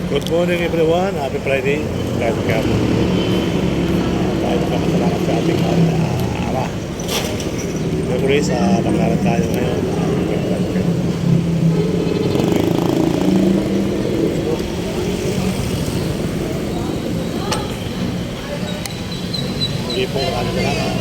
Good morning everyone. Happy Friday. Kahit ka mo. Tayo magkakasalamat sa ating mahal na ama. Siyempre sa paglaran tayo ngayon. Hindi po maraming salamat.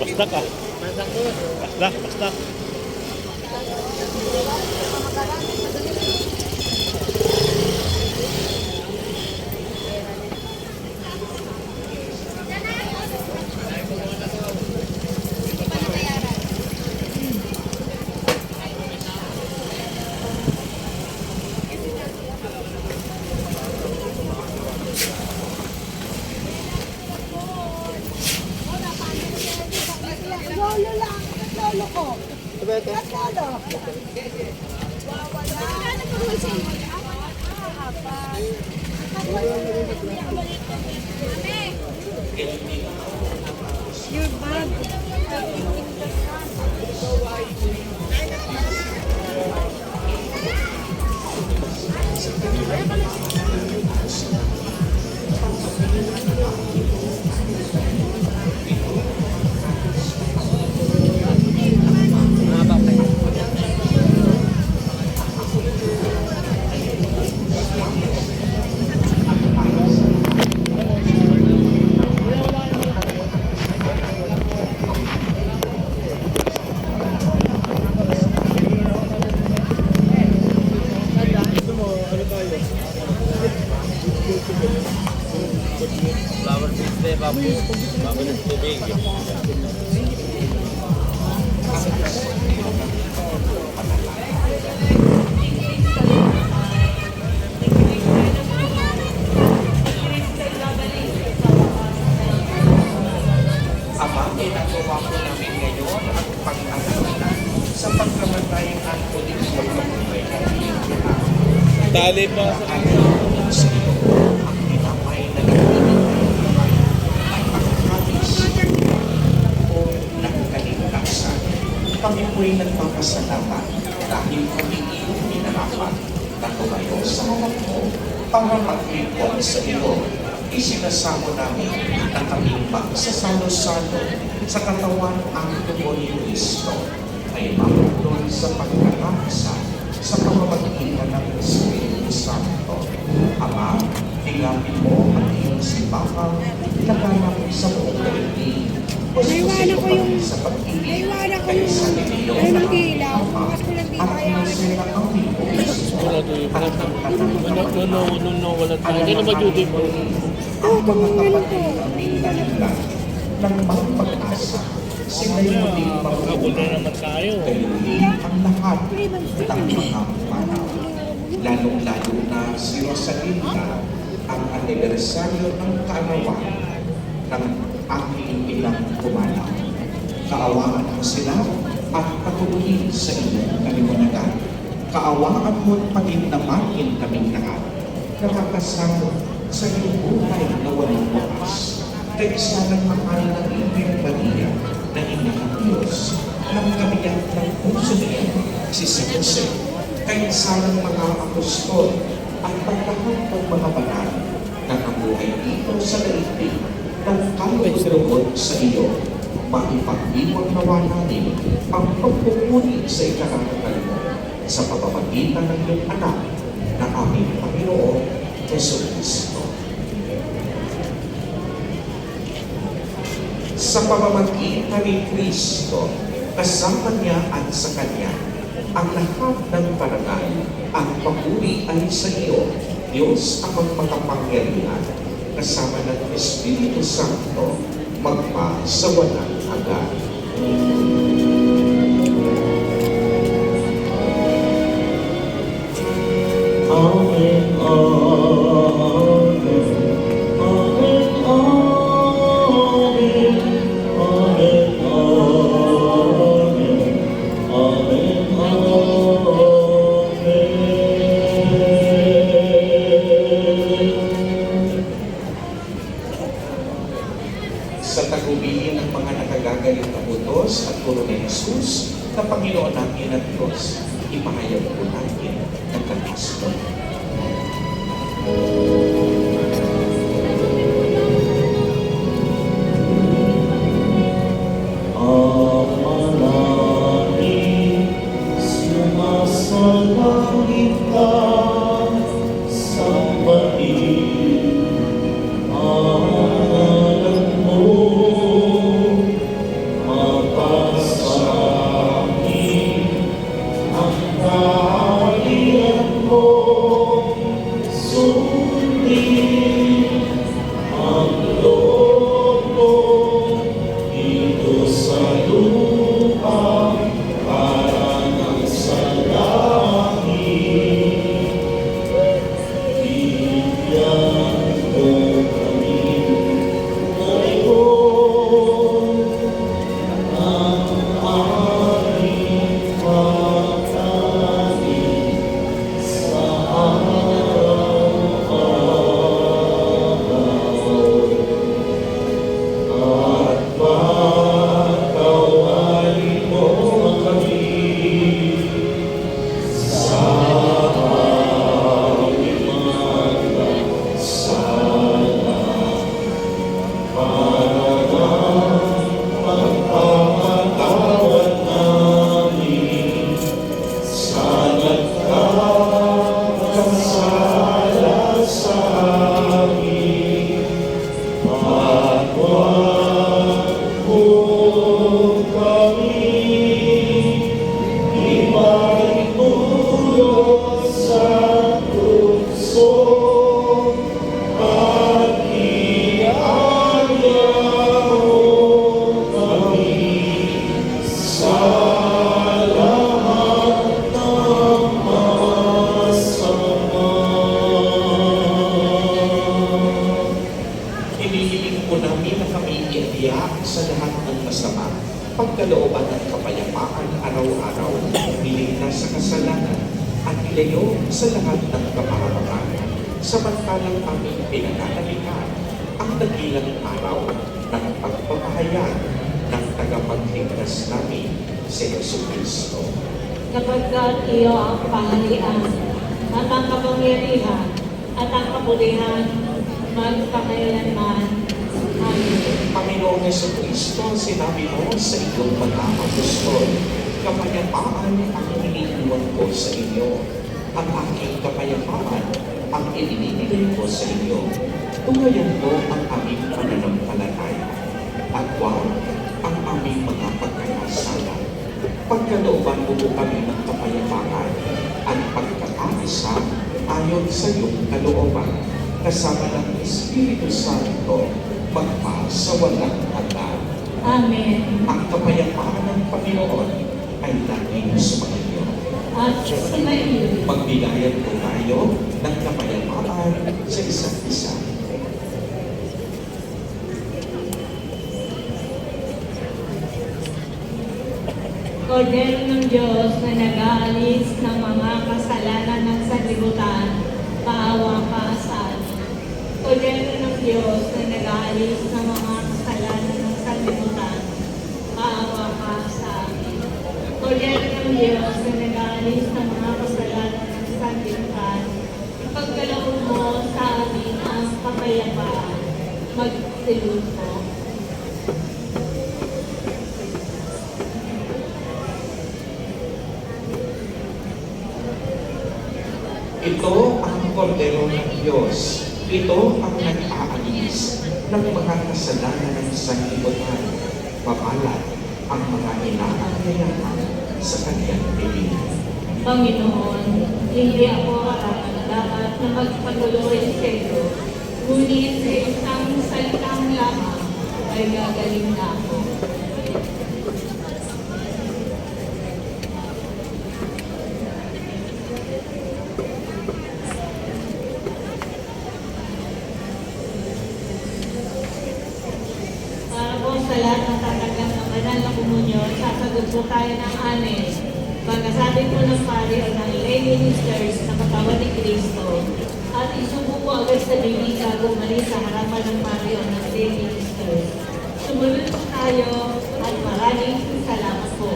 Bastak ah. Bastak. Lolo lang, lolo ko. Lolo. Your bag. Flower fish deh, babu ng tubig. Ama, ginagawa po namin ngayon ang pag-aalala sa pagkamatay at ulit pagkamatay ng iyong anak. Tali pa At sa iyo, ang tinapay na nagpapalagay ay pagkamis o nagkaligtasan. Kami po'y nagpapasalamat dahil kami iyong minarapat na tumayo sa harap mo para maglingkod sa iyo. Isinasamo namin na kaming magsasalo-salo sa katawan ang tubo ni Kristo ay makulong sa pagkakasa sa pamamagitan ng Espiritu Santo. Ama, tingapin mo ang iyong simbahan laganap sa buong daigdig. Naiwanan ko yung sa pag-ibig naiwanan ko kay yung sa Panginoon ano ng ng ilaw. Ama Bukas ko lang di at kaya. masira ang libong wala to yung wala tayo. Hindi naman yun din po. Oo, kung ano ko. ng mga pag-asa. Sila'y muling Habol na naman tayo. ang lahat ng mga panahon. lalong-lalo na si Rosalinda ang anibersaryo ng kaarawan ng aking inang pumanaw. Kaawaan mo sila at patuloyin sa iyong kaliwanagan. Kaawaan mo at paginamahin kaming lahat. Nakakasama sa iyong buhay na walang wakas. Kaysa ng mahal ng Ibig Maria na ina ng Diyos, ng kabiyak ng puso niya, si San Jose, kaysa ng mga apostol at paglahat ng mga banal na nabuhay dito sa daigdig ng kalulugod sa iyo, maipag-iwag nawa namin ang pagpupuni sa ikararangal mo sa pamamagitan ng iyong anak na aming Panginoon Jesucristo. Sa pamamagitan ni Kristo, kasama niya at sa Kanya, ang lahat ng parangal at papuri ay sa iyo, Diyos ang magpakapangyarihan, kasama ng Espiritu Santo, magpa sa walang hanggan. Amen, amen, amen, amen, amen, amen, sa tagubilin ng mga nakagagaling na utos at puro ni Jesus na Panginoon natin at Diyos, ipahayag po natin ng katasto. Amalangin, sumasalangit ka sa batin. Alam mo, mapasakin ang kaharian mo. Sundin ang loob mo dito sa lupa para nang sa langit. Bigyan mo kami ngayon ang aming pagkain sa araw-araw. At pagkawain mo kami sa aming mga sala para ng pagpapatawad namin sa nagkakasala sa amin. At huwag mo kami ipaitulog sa tukso at iayaw kami sa lahat ng masama. Hinihiling po namin na kami iiyak sa lahat ng masama, pagkalooban at kapayapaan araw-araw, niligtas sa kasalanan at ilayo sa lahat ng kapahamakan. Samantalang aming pinananalikan ang dakilang araw ng pagpapahayag ng tagapagligtas namin si Jesucristo. Kapagkat iyo ang kaharian at ang kapangyarihan at ang kapulihan magpakailanman. Amen. Panginoong Jesucristo, sinabi mo sa iyong mga apostol, kapayapaan ang iniiwan ko sa inyo, ang aking kapayapaan ang ibinibigay ko sa inyo. Tungayan mo ang aming pananampalataya at huwag ang aming mga pagkakasala. Pagkalooban mo kami ng kapayapaan at pagkakaisa ayon sa iyong kalooban, kasama ng Espiritu Santo, magpa sa walang hanggan. Amen. Ang kapayapaan ng Panginoon ay laging sumainyo. at sumainyo. Magbigayan po tayo ng kapayapaan sa isa't isa. Kordero ng Diyos na nag-aalis ng mga kasalanan ng sanlibutan, paawa ka sa amin. Kordero ng Diyos na nag-aalis ng mga kasalanan ng sanlibutan, paawa ka sa amin. Kordero ng Diyos na nag-aalis ng mga kasalanan ng sanlibutan, ipagkaloob mo sa amin ang kapayapaan. Magsilod mo. Ito ang kordero ng Diyos. Ito ang nag-aalis ng mga kasalanan ng sanlibutan. Mabalat ang mga inaanyayahan sa kanyang bibig. Panginoon, hindi ako dapat na magpatuloy sa iyo, ngunit sa isang salitang lamang ay gagaling na ako. Para po sa lahat ng tatanggap ng banal na komunyon, sasagot po tayo ng amen. Pagkasabi po ng pari o ng lay ministers na katawan ni Kristo at isubo po agad sa bibig bago umalis sa harapan ng pari o ng lay ministers. Sumunod po tayo at maraming salamat po.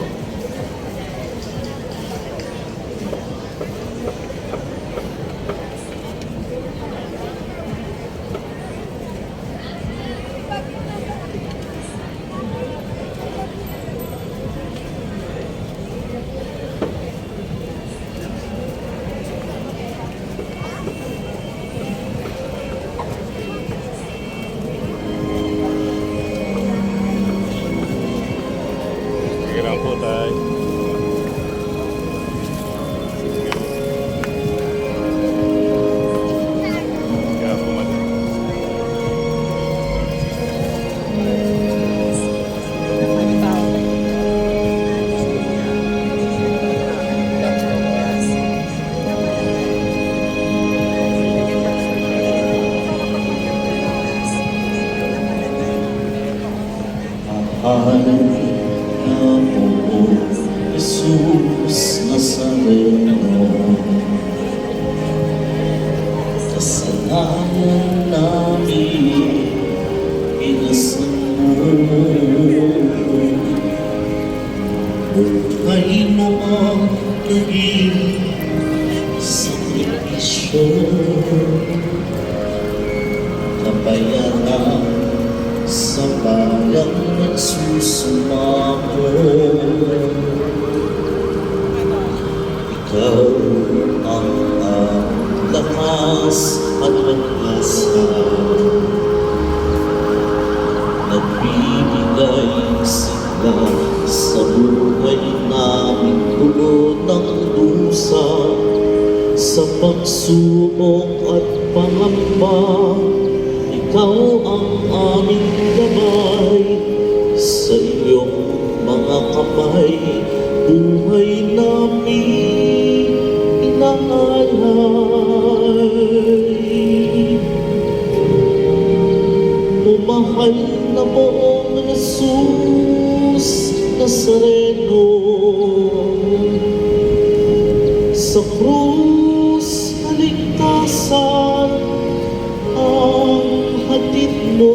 Sige lang po tayo. Kaya po man. Mahal na po, Jesus Nazareno. Kasalanan namin inasan mo. Buhay mo ang naging sakripisyo. Kabayaran sa bayang nagsusumamo. Ikaw ang lakas at pag-asa, nagbibigay sigla sa buhay namin tulo ng dusa. Sa pagsubok at pangamba, ikaw ang aming gabay. Sa iyong mga kamay, buhay namin inaalay. Umahal na buong Jesus Nazareno. Sa krus kaligtasan ang hatid mo,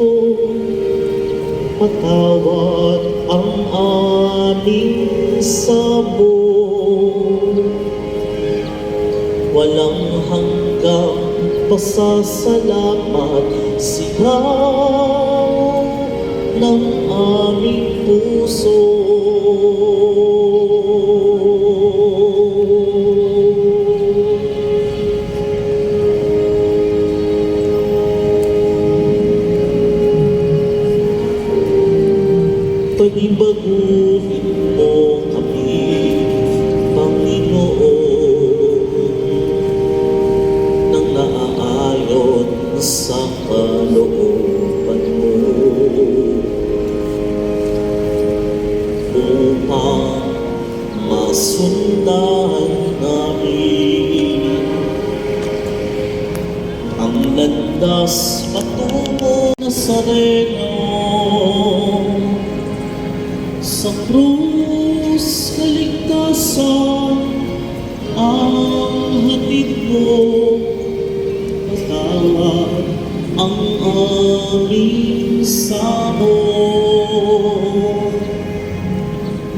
patawad ang aming sabo. Walang hanggang pasasalamat, sigaw ng aming puso. Pagbaguhin mo kami, Panginoon, nang naaayon sa kalooban mo, upang landas patungo Nazareno. Sa krus kaligtasan ang hatid mo, patawad ang aming samot.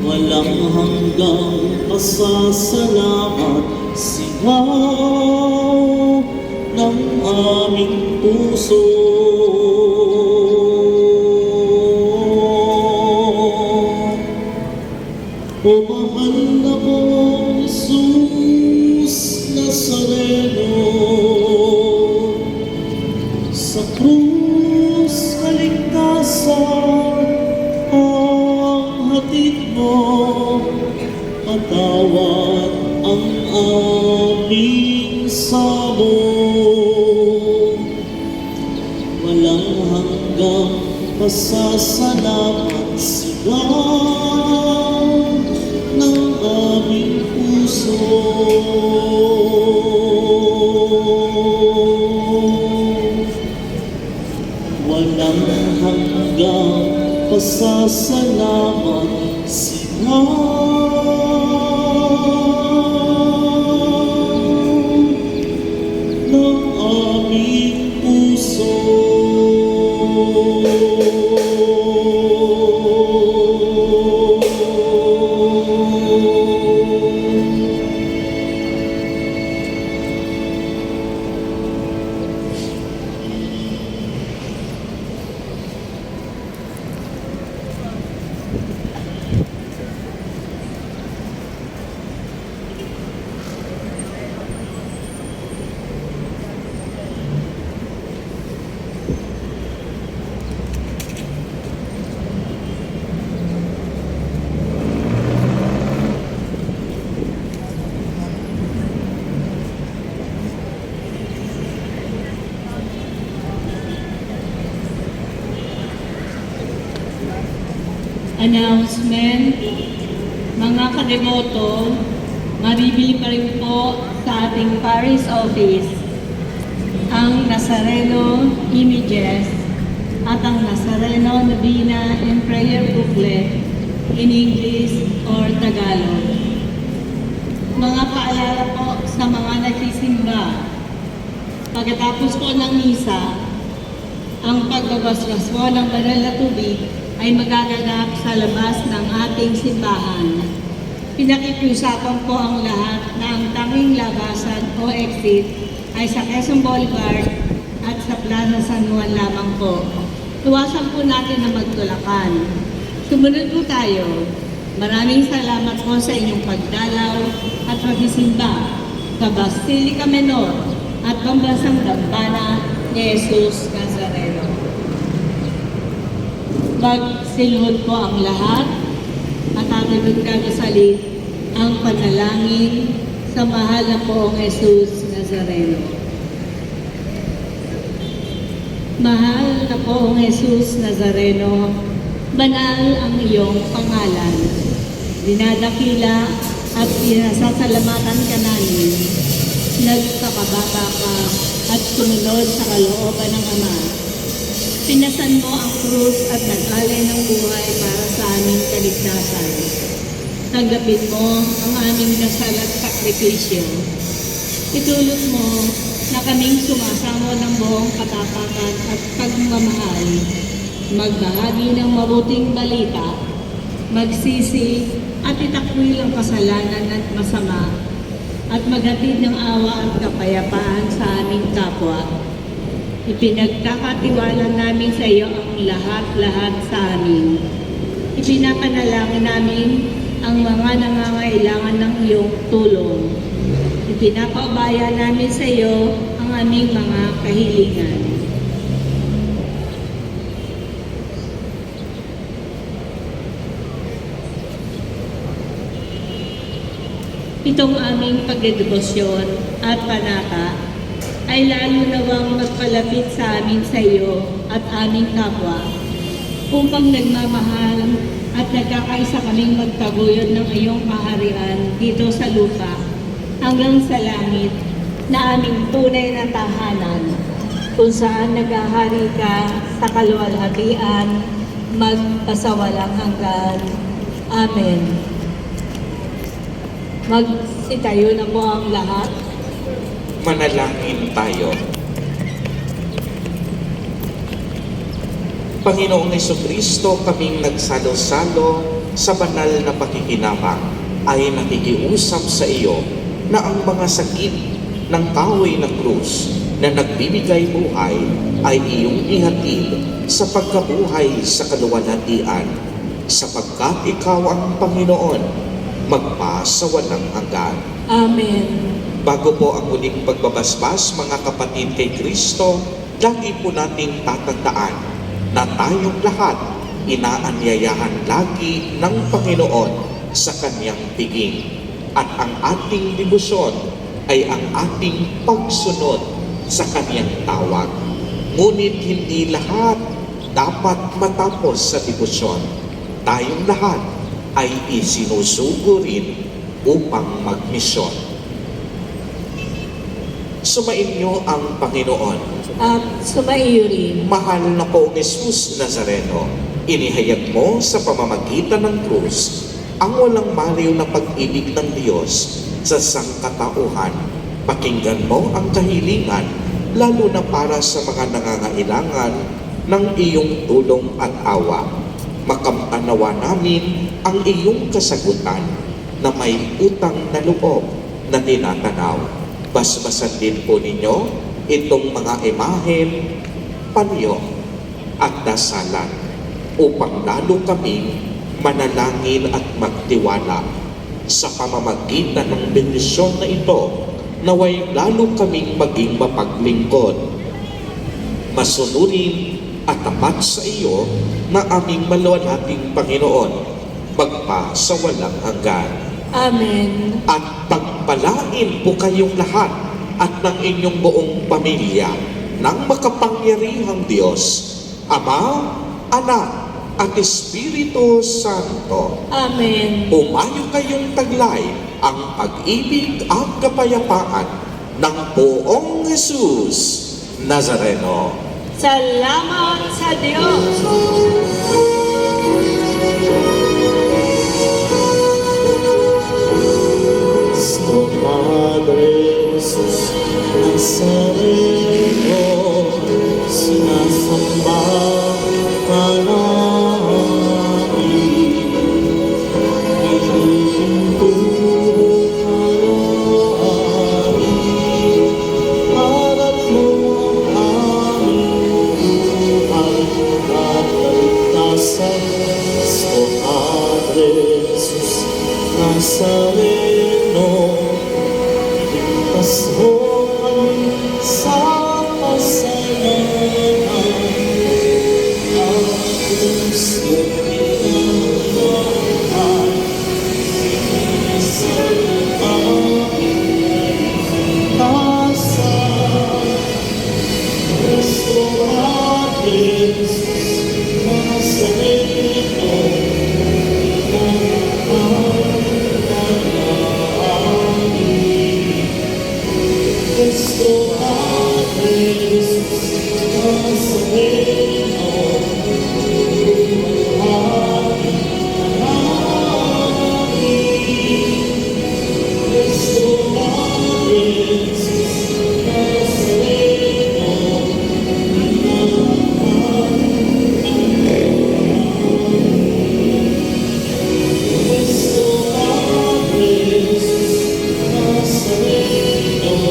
Walang hanggang pasasalamat, sigaw ng aming puso. O mahal na mong Jesus Nazareno, sa krus kaligtasan ang hatid mo, patawad ang aming samot. Walang hanggang pasasalamat, sigaw ng aming puso. Walang hanggang pasasalamat, sigaw ng aming puso. Announcement, mga kadeboto, maribili pa rin po sa ating parish office ang Nazareno images at ang Nazareno Novena and Prayer Booklet in English or Tagalog. Mga paalala po sa mga nagsisimba, pagkatapos po ng misa, ang pagbabasbas po ng banal na tubig ay magaganap sa labas ng ating simbahan. Pinakikiusapan po ang lahat na ang tanging labasan o exit ay sa Quezon Boulevard at sa Plaza San Juan lamang po. Iwasan po natin na magtulakan. Sumunod po tayo. Maraming salamat po sa inyong pagdalaw at pagsisimba sa Basilica Menor at Pambansang Dambana ni Jesus Nazareno. Magsilhod po ang lahat at ating magdadasalin ang panalangin sa mahal na poong Jesus Nazareno. Mahal na poong Jesus Nazareno, banal ang iyong pangalan. Dinadakila at pinasasalamatan ka namin. Nagkakabata ka at sumunod sa kalooban ng Ama. Pinasan mo ang krus at nag-alay ng buhay para sa aming kaligtasan. Tanggapin mo ang aming dasal at sakripisyo. Itulot mo na kaming sumasamo ng buong katatakan at pagmamahal, magbahagi ng mabuting balita, magsisi at itakwil ang kasalanan at masama, at maghatid ng awa at kapayapaan sa aming kapwa. Ipinagkakatiwala namin sa iyo ang lahat-lahat sa amin. Ipinapanalangin namin ang mga nangangailangan ng iyong tulong. Ipinapaubaya namin sa iyo ang aming mga kahilingan. Itong aming pagdedebosyon at panata ay lalo nawang magpalapit sa amin sa iyo at aming kapwa upang nagmamahal at nagkakaisa kaming magtaguyod ng iyong kaharian dito sa lupa hanggang sa langit na aming tunay na tahanan. kung saan naghahari ka sa kaluwalhatian, magpasawalang hanggan. Amen. Magsitayo na po ang lahat. Manalangin tayo. Panginoong Jesucristo, kaming nagsalo-salo sa banal na pakikinabang ay nakikiusap sa iyo na ang mga sakit ng kahoy ng krus na nagbibigay buhay ay iyong ihatid sa pagkabuhay sa kaluwalhatian, sapagkat ikaw ang Panginoon, magpasawalang hanggan. Amen. Bago po ang muling pagbabasbas, mga kapatid kay Kristo, lagi po nating tatandaan na tayong lahat inaanyayahan lagi ng Panginoon sa kanyang piging. At ang ating debosyon ay ang ating pagsunod sa kanyang tawag. Ngunit hindi lahat dapat matapos sa debosyon. Tayong lahat ay isinusugo rin upang magmisyon. Sumainyo ang Panginoon. At sumaiyo rin. Mahal na poong Jesus Nazareno, inihayag mo sa pamamagitan ng krus ang walang maliw na pag-ibig ng Diyos sa sangkatauhan. Pakinggan mo ang kahilingan, lalo na para sa mga nangangailangan ng iyong tulong at awa. Makamtanawa namin ang iyong kasagutan na may utang na loob na tinatanaw. Basbasan din po ninyo itong mga imahen, panyo at dasalan upang lalo kaming manalangin at magtiwala sa pamamagitan ng bendisyon na ito, naway lalo kaming maging mapaglingkod, masunurin at tapat sa iyo na aming maluwalhating Panginoon, magpasawalang hanggan. Amen. At pagpalain po kayong lahat at ng inyong buong pamilya ng makapangyarihang Diyos, Ama, Anak, at Espiritu Santo. Amen. Umayo kayong taglay ang pag-ibig at kapayapaan ng poong Jesus Nazareno. Salamat sa Diyos. Cristo Padre Jesus Nazareno, sinasamba ka namin. Ihihinto ka namin, harap mo ang aming buhay at kaligtasan. Cristo Padre Jesus Nazareno, ligtas mo kami sa kasalanan. Ang krus mo pinagdaan, isang aming kaligtasan. Cristo Padre Jesus Nazareno, Cristo Padre Jesus Nazareno, Cristo Padre Jesus Nazareno,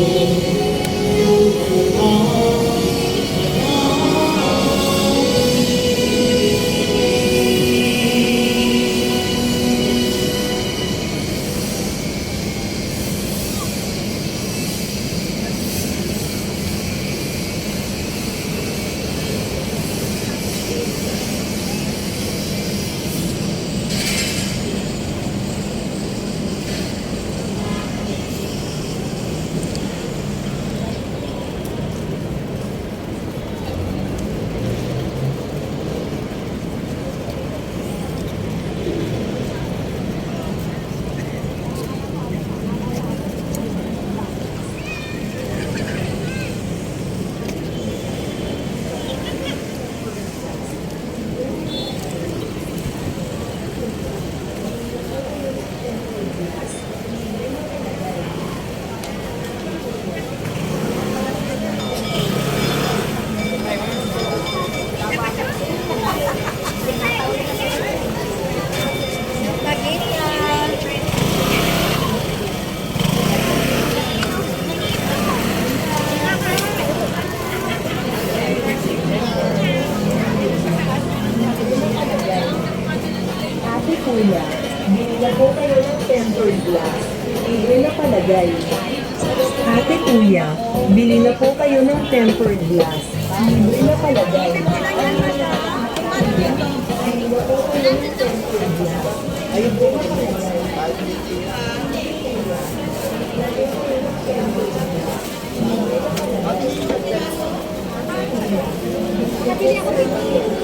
Bili na po kayo ng tempered glass. Libre na palagay. Bili na po kayo ng tempered glass. Ayun po Napili ako dito.